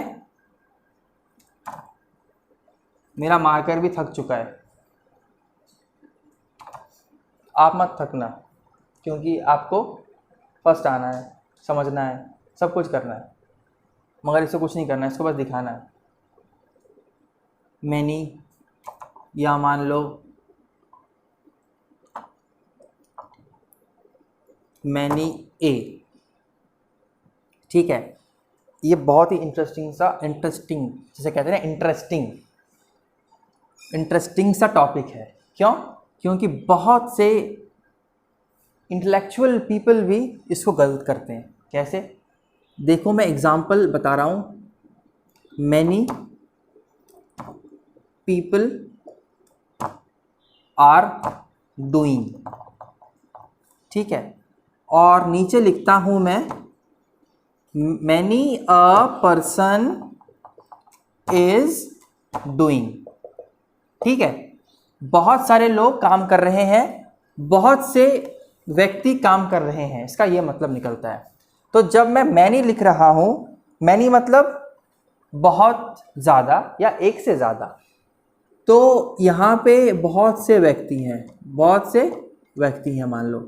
मेरा मार्कर भी थक चुका है, आप मत थकना, क्योंकि आपको फर्स्ट आना है, समझना है, सब कुछ करना है, मगर इससे कुछ नहीं करना है, इसको बस दिखाना है। मैनी, या मान लो मैनी ए, ठीक है। ये बहुत ही इंटरेस्टिंग जिसे कहते हैं इंटरेस्टिंग सा टॉपिक है। क्यों? क्योंकि बहुत से इंटेलेक्चुअल पीपल भी इसको गलत करते हैं। कैसे? देखो मैं एग्जांपल बता रहा हूँ, मैनी पीपल आर डूइंग, ठीक है, और नीचे लिखता हूँ मैं many a person is doing, ठीक है। बहुत सारे लोग काम कर रहे हैं, बहुत से व्यक्ति काम कर रहे हैं, इसका ये मतलब निकलता है। तो जब मैं मैनी लिख रहा हूं, मैनी मतलब बहुत ज़्यादा या एक से ज़्यादा, तो यहाँ पे बहुत से व्यक्ति हैं मान लो,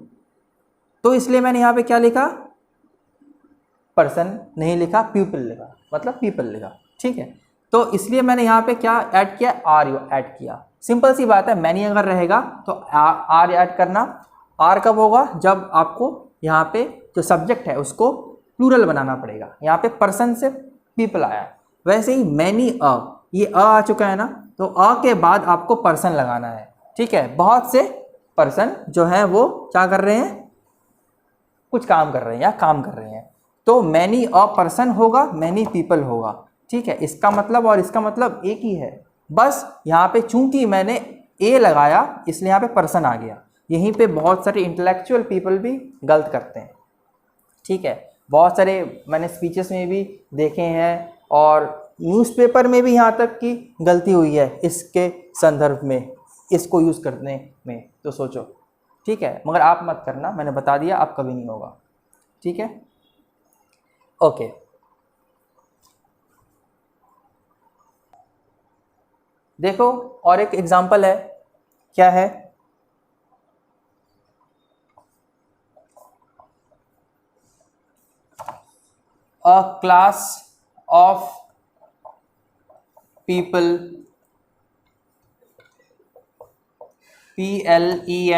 तो इसलिए मैंने यहाँ पे क्या लिखा, पर्सन नहीं लिखा, पीपल लिखा, मतलब पीपल लिखा, ठीक है। तो इसलिए मैंने यहाँ पे क्या ऐड किया, आर ऐड किया। सिंपल सी बात है, मैनी अगर रहेगा तो आर ऐड करना। आर कब होगा, जब आपको यहाँ पे जो सब्जेक्ट है उसको प्लूरल बनाना पड़ेगा। यहाँ पे पर्सन से पीपल आया है, वैसे ही मैनी ये आ चुका है ना, तो अ के बाद आपको पर्सन लगाना है, ठीक है। बहुत से पर्सन जो है वो क्या कर रहे हैं, कुछ काम कर रहे हैं या काम कर रहे हैं, तो मैनी अ पर्सन होगा, मैनी पीपल होगा, ठीक है। इसका मतलब और इसका मतलब एक ही है, बस यहाँ पे चूंकि मैंने ए लगाया इसलिए यहाँ पे पर्सन आ गया। यहीं पे बहुत सारे इंटेलेक्चुअल पीपल भी गलत करते हैं, ठीक है। बहुत सारे मैंने स्पीचेस में भी देखे हैं, और न्यूज़पेपर में भी यहाँ तक कि गलती हुई है इसके संदर्भ में, इसको यूज़ करने में, तो सोचो, ठीक है। मगर आप मत करना, मैंने बता दिया, आप कभी नहीं होगा, ठीक है, ओके। देखो और एक एग्जांपल है, क्या है, a class of people, PLENTY,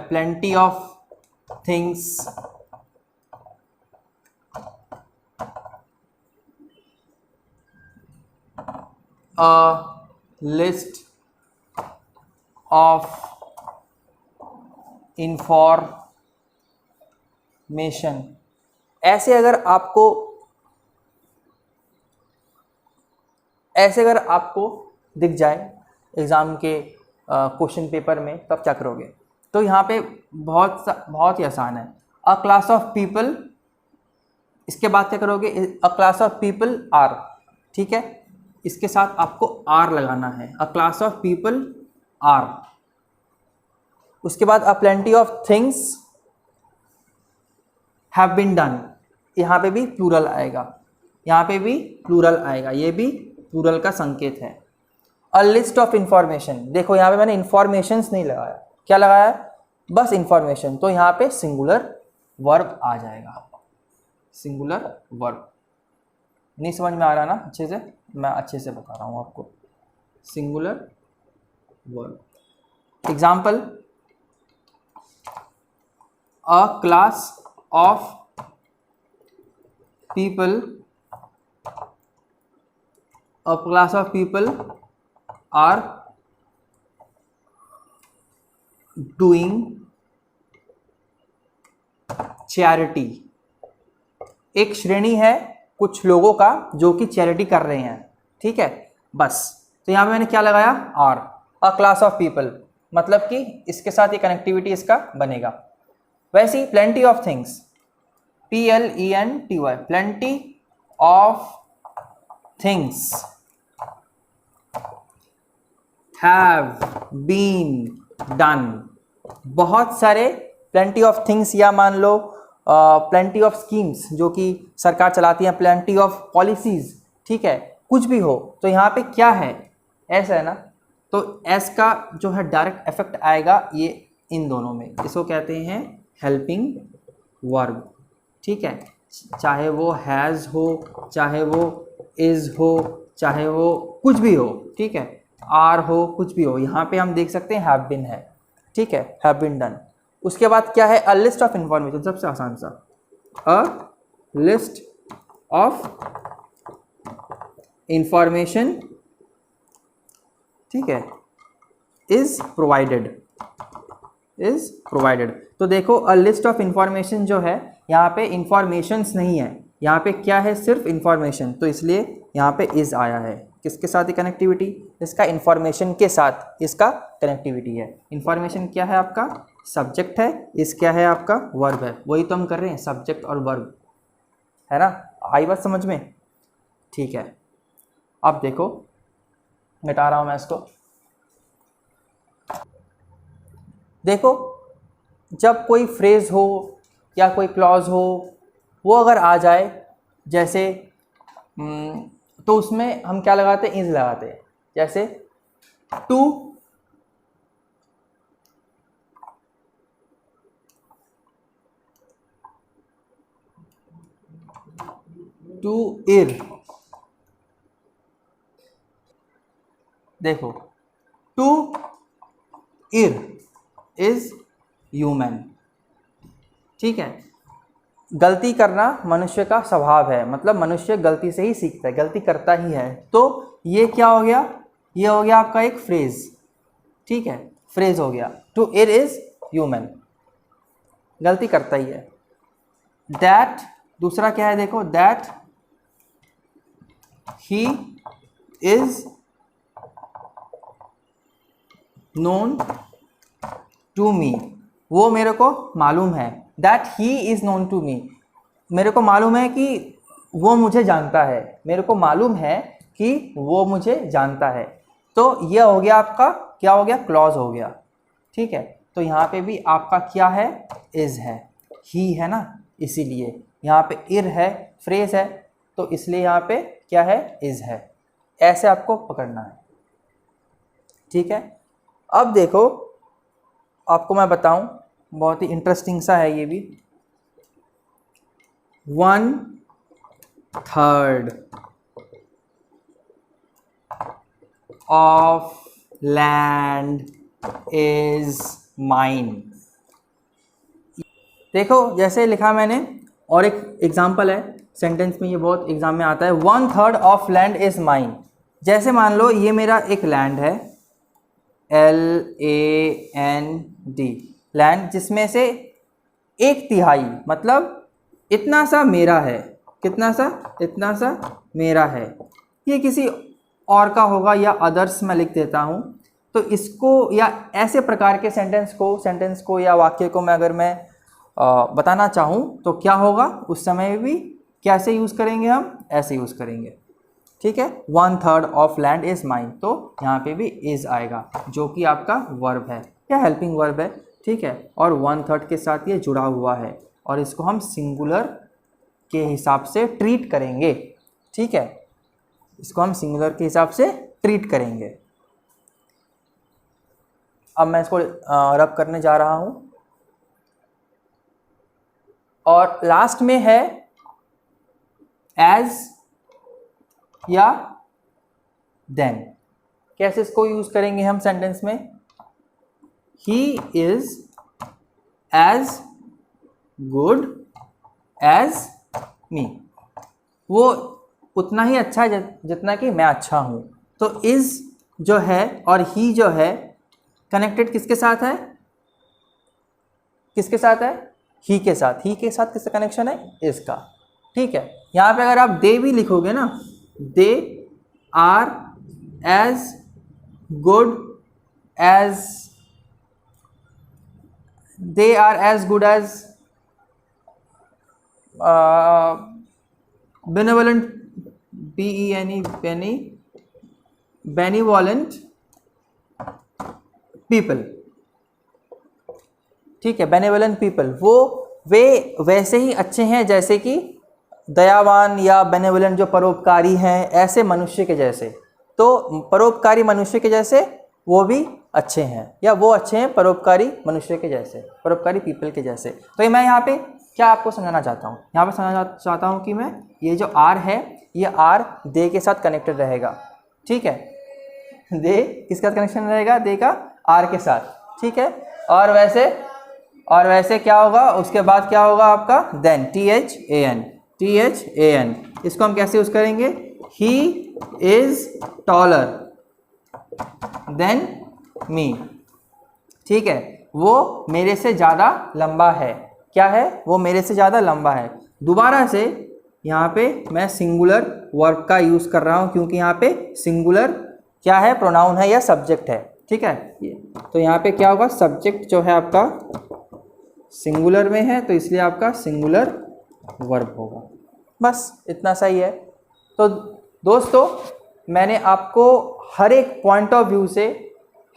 plenty of things, a list of information। ऐसे अगर आपको दिख जाए एग्ज़ाम के क्वेश्चन पेपर में, तब क्या करोगे? तो यहाँ पे बहुत ही आसान है, अ क्लास ऑफ पीपल, इसके बाद क्या करोगे, a class of people are, ठीक है, इसके साथ आपको आर लगाना है, a class of people are. उसके बाद a plenty of things have been done, यहाँ पे भी प्लूरल आएगा, यहाँ पे भी प्लूरल आएगा, ये भी प्लूरल का संकेत है। अ लिस्ट ऑफ इंफॉर्मेशन, देखो यहाँ पे मैंने इंफॉर्मेशंस नहीं लगाया, क्या लगाया है, बस इंफॉर्मेशन, तो यहाँ पे सिंगुलर वर्ब आ जाएगा, सिंगुलर वर्ब। नहीं समझ में आ रहा ना अच्छे से, मैं अच्छे से बता रहा हूँ आपको, singular verb. Example, a class of people are doing charity। एक श्रेणी है कुछ लोगों का जो कि चैरिटी कर रहे हैं, ठीक है। बस तो यहां पे मैंने क्या लगाया, are, a class of people, मतलब कि इसके साथ ये कनेक्टिविटी इसका बनेगा। वैसे ही plenty of things, PLENTY, plenty of things have been done। बहुत सारे plenty of things, या मान लो plenty of schemes जो कि सरकार चलाती है, plenty of policies, ठीक है, कुछ भी हो। तो यहाँ पे क्या है, ऐसा है ना, तो एस का जो है डायरेक्ट इफेक्ट आएगा ये इन दोनों में, इसको कहते हैं हेल्पिंग वर्ब, ठीक है। चाहे वो हैज़ हो, चाहे वो इज़ हो, चाहे वो कुछ भी हो, ठीक है, आर हो, कुछ भी हो। यहाँ पे हम देख सकते हैं हैव बीन है, ठीक है, हैव बीन डन। उसके बाद क्या है, अ लिस्ट ऑफ इंफॉर्मेशन, सबसे आसान सा, अ लिस्ट ऑफ इंफॉर्मेशन, ठीक है, इज प्रोवाइडेड, तो देखो अ लिस्ट ऑफ इंफॉर्मेशन जो है, यहाँ पे इंफॉर्मेशंस नहीं है, यहाँ पे क्या है, सिर्फ इंफॉर्मेशन, तो इसलिए यहाँ पे इज आया है। किसके साथ ही कनेक्टिविटी, इसका इंफॉर्मेशन के साथ इसका कनेक्टिविटी है। इंफॉर्मेशन क्या है आपका, सब्जेक्ट है, इस क्या है आपका, वर्ब है। वही तो हम कर रहे हैं, सब्जेक्ट और वर्ब, है ना। आई बात समझ में, ठीक है। अब देखो मिटा रहा हूँ मैं इसको। देखो जब कोई फ्रेज हो या कोई क्लॉज हो, वो अगर आ जाए जैसे, तो उसमें हम क्या लगाते हैं, इज लगाते हैं। जैसे टू इर, देखो टू इर इज ह्यूमन, ठीक है। गलती करना मनुष्य का स्वभाव है, मतलब मनुष्य गलती से ही सीखता है, गलती करता ही है। तो ये क्या हो गया, ये हो गया आपका एक फ्रेज, ठीक है, फ्रेज हो गया। टू इर इज ह्यूमन, गलती करता ही है। दैट, दूसरा क्या है, देखो that he is known to me, वो मेरे को मालूम है। That he is known to me, मेरे को मालूम है कि वो मुझे जानता है, मेरे को मालूम है कि वो मुझे जानता है। तो ये हो गया आपका, क्या हो गया, क्लॉज हो गया, ठीक है। तो यहाँ पे भी आपका क्या है, इज है, ही है ना, इसीलिए यहाँ पे इर है, फ्रेज है, तो इसलिए यहाँ पे क्या है, इज है। ऐसे आपको पकड़ना है, ठीक है। अब देखो आपको मैं बताऊं, बहुत ही इंटरेस्टिंग सा है ये भी। 1/3 ऑफ लैंड इज माइन। देखो जैसे लिखा मैंने, और एक एग्जांपल है सेंटेंस में, ये बहुत एग्जाम में आता है। 1/3 ऑफ लैंड इज माइन। जैसे मान लो ये मेरा एक लैंड है, LAND, लैंड, जिसमें से 1/3 मतलब इतना सा मेरा है, कितना सा, इतना सा मेरा है। ये किसी और का होगा, या अदर्स मैं लिख देता हूँ। तो इसको, या ऐसे प्रकार के सेंटेंस को या वाक्य को मैं अगर मैं बताना चाहूँ तो क्या होगा, उस समय भी कैसे यूज़ करेंगे, हम ऐसे यूज़ करेंगे, ठीक है। 1/3 ऑफ लैंड इज माइन, तो यहाँ पे भी इज आएगा, जो कि आपका वर्ब है या हेल्पिंग वर्ब है, ठीक है। और 1/3 के साथ ये जुड़ा हुआ है, और इसको हम सिंगुलर के हिसाब से ट्रीट करेंगे, ठीक है। इसको हम सिंगुलर के हिसाब से ट्रीट करेंगे। अब मैं इसको रब करने जा रहा हूँ, और लास्ट में है एज या देन। कैसे इसको यूज करेंगे हम सेंटेंस में, he is as good as me, वो उतना ही अच्छा है जितना कि मैं अच्छा हूँ। तो इज़ जो है और ही जो है कनेक्टेड किसके साथ है, किसके साथ है, ही के साथ। ही के साथ किसका कनेक्शन है, इज़ का। ठीक है, यहाँ पे अगर आप दे भी लिखोगे ना, they are as good as, they are as good as benevolent, benevolent people। ठीक है, बेनेवलेंट पीपल, वे वैसे ही अच्छे हैं जैसे कि दयावान या बेनेवलेंट जो परोपकारी हैं, ऐसे मनुष्य के जैसे। तो परोपकारी मनुष्य के जैसे वो भी अच्छे हैं, या वो अच्छे हैं परोपकारी मनुष्य के जैसे, परोपकारी पीपल के जैसे। तो ये मैं यहाँ पे क्या आपको समझाना चाहता हूँ, यहाँ पे समझाना चाहता हूँ कि मैं ये जो आर है, ये आर दे के साथ कनेक्टेड रहेगा। ठीक है, दे किसके साथ कनेक्शन रहेगा, दे का आर के साथ। ठीक है, और वैसे क्या होगा, उसके बाद क्या होगा आपका, देन, THAN, इसको हम कैसे यूज़ करेंगे, he is taller than me. ठीक है, वो मेरे से ज़्यादा लंबा है, क्या है, वो मेरे से ज़्यादा लंबा है। दोबारा से यहाँ पे मैं सिंगुलर वर्ब का यूज़ कर रहा हूँ, क्योंकि यहाँ पे सिंगुलर क्या है, प्रोनाउन है या सब्जेक्ट है। ठीक है, तो यहाँ पे क्या होगा, सब्जेक्ट जो है आपका सिंगुलर में है, तो इसलिए आपका सिंगुलर वर्ब होगा। बस इतना सही है। तो दोस्तों, मैंने आपको हर एक पॉइंट ऑफ व्यू से,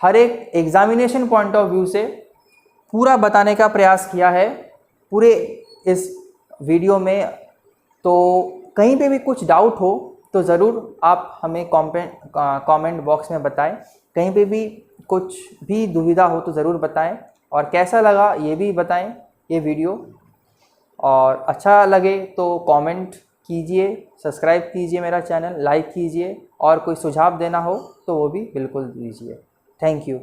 हर एक एग्जामिनेशन पॉइंट ऑफ व्यू से पूरा बताने का प्रयास किया है पूरे इस वीडियो में। तो कहीं पे भी कुछ डाउट हो तो ज़रूर आप हमें कमेंट बॉक्स में बताएं। कहीं पे भी कुछ भी दुविधा हो तो ज़रूर बताएं, और कैसा लगा ये भी बताएं ये वीडियो। और अच्छा लगे तो कमेंट कीजिए, सब्सक्राइब कीजिए मेरा चैनल, लाइक कीजिए, और कोई सुझाव देना हो तो वो भी बिल्कुल दीजिए। Thank you.